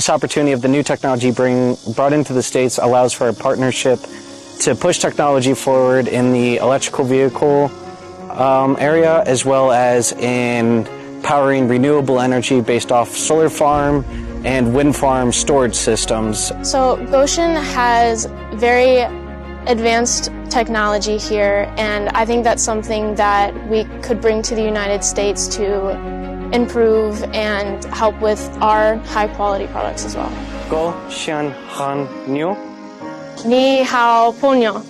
This opportunity of the new technology brought into the States allows for a partnership to push technology forward in the electrical vehicle area, as well as in powering renewable energy based off solar farm and wind farm storage systems. So Gotion has very advanced technology here, and I think that's something that we could bring to the United States to improve and help with our high-quality products as well. Gotion Illinois. Ni hao ponyo.